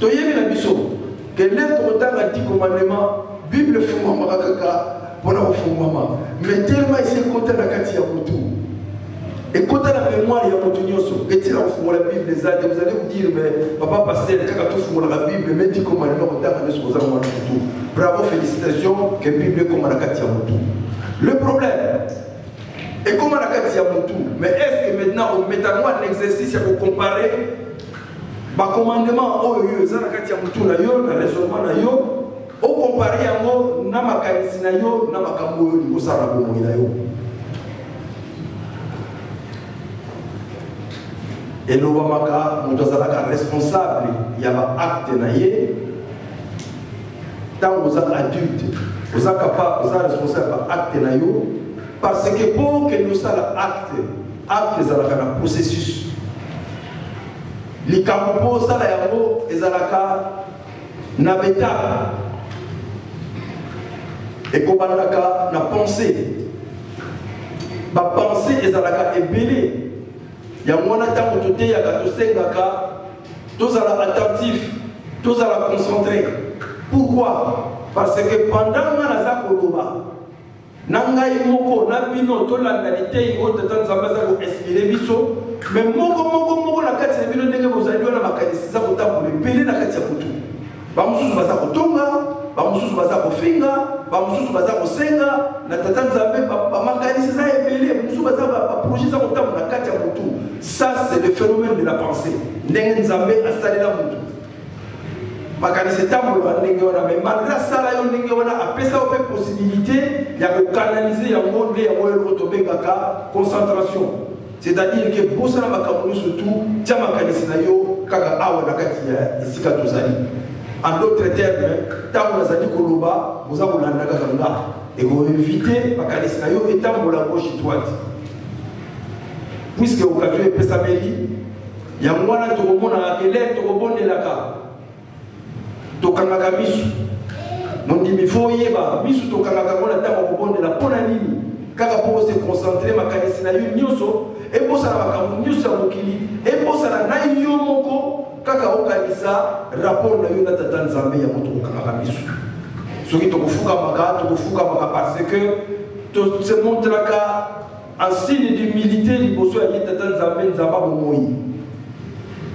toyebi na biso ke l'air tokotanga 10 commandements bible efungwamaka kaka mpona kofungwama mais tellement esi ekota na kati ya motu Et quand à la mémoire, il y a mon tonioso, et tu as la Bible des autres, vous allez vous dire, mais papa pasteur, quand tu fous la Bible, mais dis comment elle est sur tout. Bravo, félicitations, que la Bible est comme la Katia Moutou. Le problème, et comme la Katia Moutou, mais est-ce que maintenant, on met à moi l'exercice pour comparer le commandement au la Katia Moutou, le raisonnement, au comparer à moi, na makanisi na yo, na makambo yo, na makambo yo. Et nous sommes responsables, il y a un acte naïe. Tant que vous êtes adultes, vous êtes capables, vous êtes responsables de l'acte naïe. Parce que pour que nous soyons acte c'est un processus. Les campo, ça c'est un étape. Et comme on a pensé, la pensée est ébélée. Il y a moins de temps où tu es attentif, tous à la concentrer. Pourquoi? Parce que pendant que tu as nangai moko na bino to la qualité o tata nzambaza ko inspirer biso mais moko na kati ya bino ndenge bozali na makanisi za kotambola pele na kati ya kutu ba mususu baza kotonga ba mususu baza kofinga ba mususu baza kosenga na tata nzambe ba makanisi za ebele mususu baza ba projet za kotambola na kati ya kutu. Ça c'est le phénomène de la pensée ndenge nzambe asalela mutu makanisi tambola ndenge wana mais malgré ça là yo ndenge wana apesa ope possibilité ya ko canaliser ya monde ya moyo tobengaka concentration, c'est-à-dire que bosana makambo surtout tia makanisi na yo kaka awa na kati ya isika tozali. En d'autres termes, tant que nazali koloba boza kolanda kaka nga et ko éviter makanisi na yo etambola gauche droite, puisque occasion epesa meli ya mwana tokomona akele tokobondelaka tokangaka misu mondimi fo yeba misu tokangaka mona ntango kobondela mpona nini kaka mpo se concentrer makanisi na yo nyonso ebosana makambo nyonso ya mokili ebosana na yo moko kaka okanisa rapport na yo na tata nzambe ya moto kokangaka misu soki tokofukamaka parce que se montraka en signe d'humilité liboso ya ye tata nzambe nzamba bomoi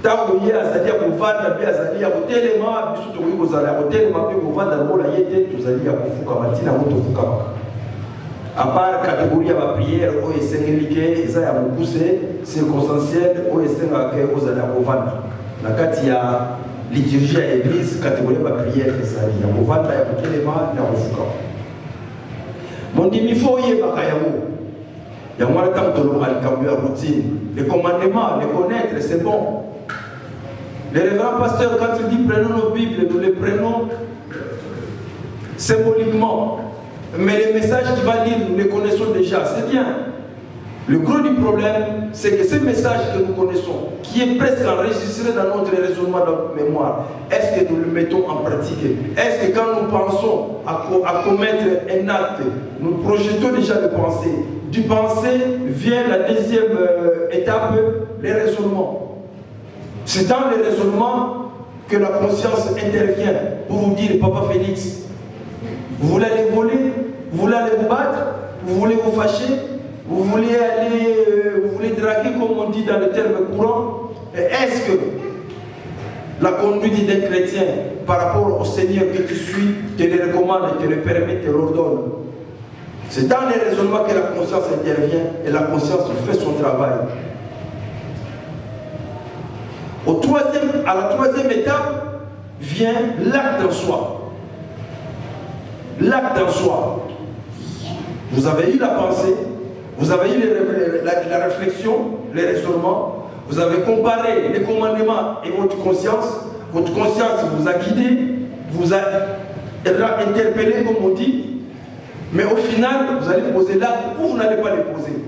tango ye azali ya kovanda mpe azali ya kotelema biso tokoki kozala ya kotelema mpe kovanda lokola ye te tozali ya kofukama ntina yango tofukamaka apart catégorie ya baprière oyo esengeli ke eza ya mokuse circonstancielle oyo esengaka ke ozala ya kovanda na kati ya liturgie ya église catégorie ya baprière ezali ya kovanda ya kotelema na kofukama mondimi fo oyebaka yango yango wana ntango tolobaka likambo ya routine les commandements les connaître c'est bon. Les révérends pasteurs, quand ils disent prenons nos Bibles, nous les prenons symboliquement. Mais les messages qu'il va lire, nous les connaissons déjà, c'est bien. Le gros du problème, c'est que ces messages que nous connaissons, qui est presque enregistré dans notre raisonnement, dans notre mémoire, est-ce que nous le mettons en pratique? Est-ce que quand nous pensons à commettre un acte, nous projetons déjà le pensée? Du pensée vient la deuxième étape, les raisonnements. C'est dans les raisonnements que la conscience intervient pour vous dire, Papa Félix, vous voulez aller voler, vous voulez aller vous battre, vous voulez vous fâcher, vous voulez aller, vous voulez draguer comme on dit dans le terme courant. Est-ce que la conduite d'un chrétien par rapport au Seigneur que tu suis te le recommande, te le permet, te l'ordonne? C'est dans les raisonnements que la conscience intervient et la conscience fait son travail. À la troisième étape vient l'acte en soi. L'acte en soi. Vous avez eu la pensée, vous avez eu la réflexion, les raisonnements, vous avez comparé les commandements et votre conscience vous a guidé, vous a interpellé comme on dit, mais au final vous allez poser l'acte ou vous n'allez pas le poser.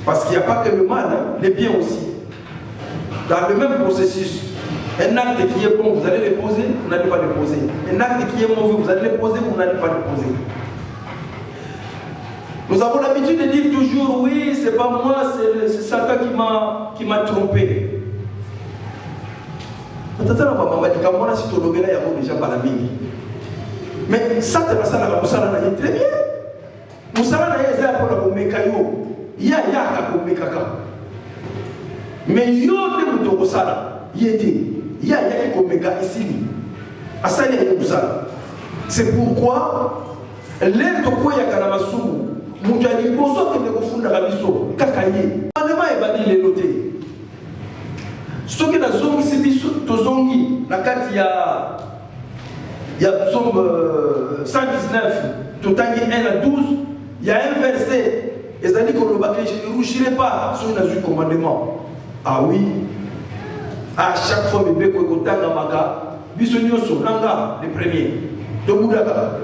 Parce qu'il n'y a pas que le mal, hein, les biens aussi. Dans le même processus, un acte qui est bon, vous allez le poser, vous n'allez pas le poser. Un acte qui est mauvais, vous allez le poser, vous n'allez pas le poser. Nous avons l'habitude de dire toujours, oui, c'est pas moi, c'est Satan qui m'a trompé. Mais Satan, ça n'a pas très bien. musala na eza pour la komeka yo ya ka komeka ka mais yo de muto kosala yete ya ki komeka ici asali ya musala. C'est pourquoi l'air de quoi ya kana masumu mujali boso ke de kofunda kabiso kakaye manema ebadi le noté soki na zongi sibiso to zongi na kati ya psaume 119 totangi 1 à 12 il y a un verset et ça dit que je ne rougirai pas sur le commandement. Ah oui, à chaque fois bébé ko kotanga maka biso nyoso nanga le premier de Boudaka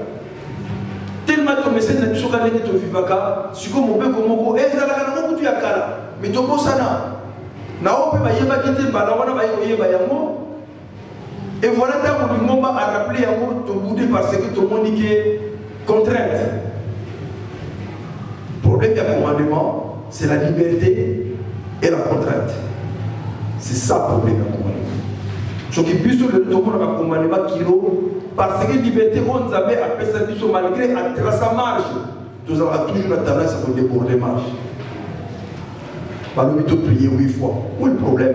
tellement que message na biso kalenge to vivaka siko mobeko moko ezala kana moko tu yakala mais to bosana na ope ba yeba kite bala wana ba yeba yango. Et voilà tant que l'homme a rappelé à vous de bouder parce que tout le monde dit que contrainte. Le problème du commandement, c'est la liberté et la contrainte. C'est ça le problème du commandement. Ce qui puisse le commandement kilo, parce que la liberté, on nous avait appelé ça malgré sa marge. Nous avons toujours la tendance à déborder marge. Par le but de prier 8 fois. Où est le problème?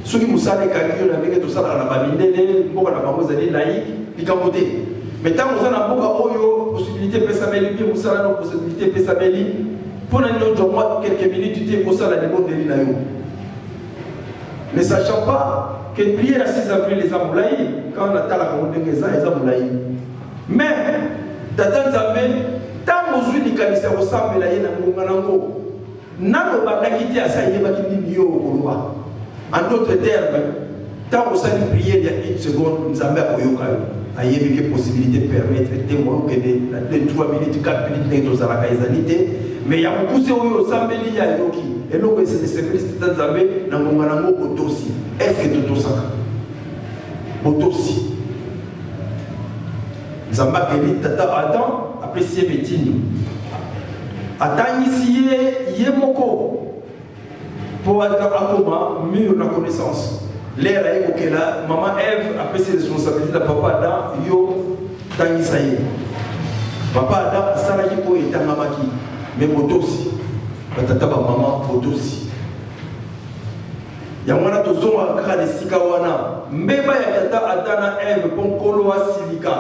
Ceux qui nous savent que tout ça dans la famille, beaucoup de mamans sont laïcs, puis quand mais tant que nous avons beaucoup de possibilités de faire bien, nous avons des possibilités de faire bien. Pour nous donner quelques minutes, tu es pour ça la demande de l'île. Ne sachant pas que prier à 6 avril les amoulaïs, quand on attend la commande des amoulaïs. Mais, t'attends jamais, tant que nous avons des canisseurs au sang, mais là, il y a un moment. N'a pas quitté à ça, il y a un milieu au roi. En d'autres termes, tant qu'on s'est prié il y a une seconde, nous avons eu une possibilité de permettre de témoins de 3 minutes, 4 minutes dans la caïsalité. Mais il y a beaucoup de choses qui sont liées à Yoki. Et donc, c'est des services de Tanzambé, dans mon manango, Botosi. Est-ce que tout ça? Botosi. Zamba Keli, Tata Adam, après c'est Betini. Attends ici, Yemoko. Pour avoir mieux la connaissance. L'air a évoqué là, maman Ève a pris ses responsabilités de papa Adam, yo, Tangisaye. Papa Adam, Sarayiko et Tangamaki, mais Botosi. Patata maman Botosi. Yamwana tozo a grade Sikawana. Mbeba ya tata Adana Ève, Ponkolo Silika.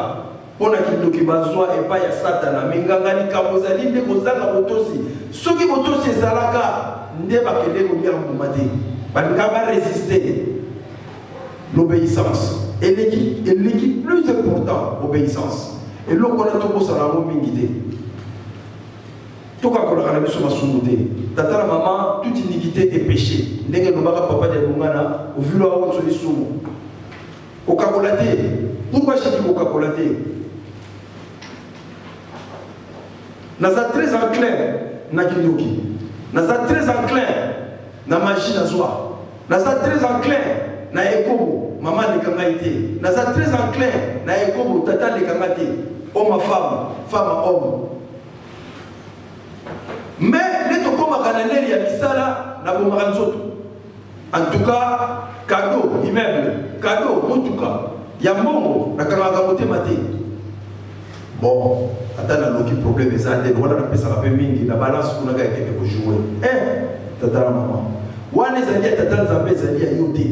Pona kidoki bazwa et pas ya Satana. Mengangani Kabozali, de Kozaka Botosi. Ceux qui Botosi et Salaka. Ne va que les mobiles en combattre. On va résister. L'obéissance. Et l'équipe plus importante, l'obéissance. Et l'on a tout pour ça, la mobilité. Tout cas, on a mis sur ma soumouté. Tata la maman, toute iniquité est péché. N'est-ce que nous avons papa de l'Oumana, au vu là où on se dit soumou. Au cacolaté. Pourquoi j'ai dit au cacolaté? Nous sommes très enclins, Nakidoki. Nous sommes très enclins na magie na joie. Nous sommes très enclins na ekobo maman de kangaité. Nous sommes très enclins na ekobo tata de kangaité. Homme à femme à homme. Mais les tokoma kananeli ya misala na bomaranzoto. En tout cas, cadeau immeuble, cadeau motuka. Ya mbongo na kananga moté maté. Bon, attends, il y a un problème, il y a un mingi, la balance qu'on a gagné pour jouer. Tata la maman. Wane zali tata nzambe zali ayote.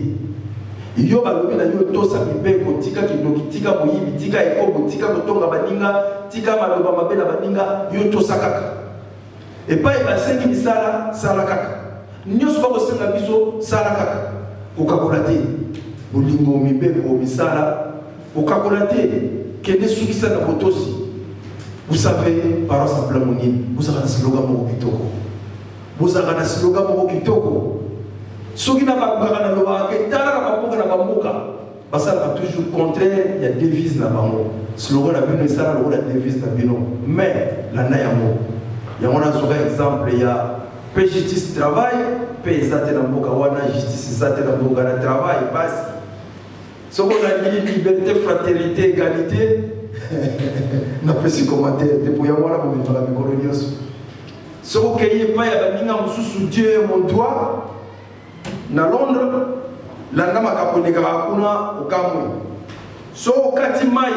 Iyo balobi na yo tosa mibeko tika kidoki tika moyibi tika ekobo tika kotonga baninga tika maloba mabela baninga yo tosa kaka. Et pas basengi misala sala kaka. Nyoso bako senga biso sala kaka. Okakolate. Bolingo mibeko misala okakolate kende sukisa na botosi. Vous savez, par simplement, vous avez un slogan pour Kitoko. Vous avez un slogan pour Kitoko. Ce qui n'a pas de loi, ça va toujours contraire, il y a devise là-bas. Slogan la bino, ça la devise la bino. Mais la naïamo, il y a un exemple, il y a paix, justice, travail, paix, zate na mboka wana, justice, zate na mboka na travail, passe. Ce qu'on a dit, liberté, fraternité, égalité. Na pesi commentaire depuis ya wana pour vivre la colonios. Ce qui est pas ya baninga mususu Dieu mon doigt na Londres la ngama kaponeka hakuna ukamwe. So kati mai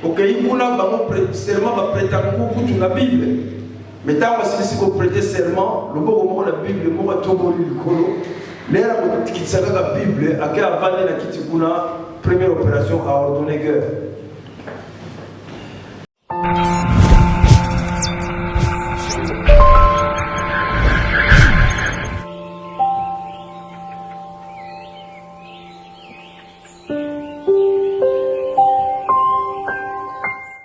okay kuna bango seulement ba prêta kuku na Bible. Mais tant que vous prêtez serment, le bon la Bible, le mot tomori du colo, l'air qui s'appelle la Bible, à qui a vendu la kitikuna, première opération à ordonner guerre.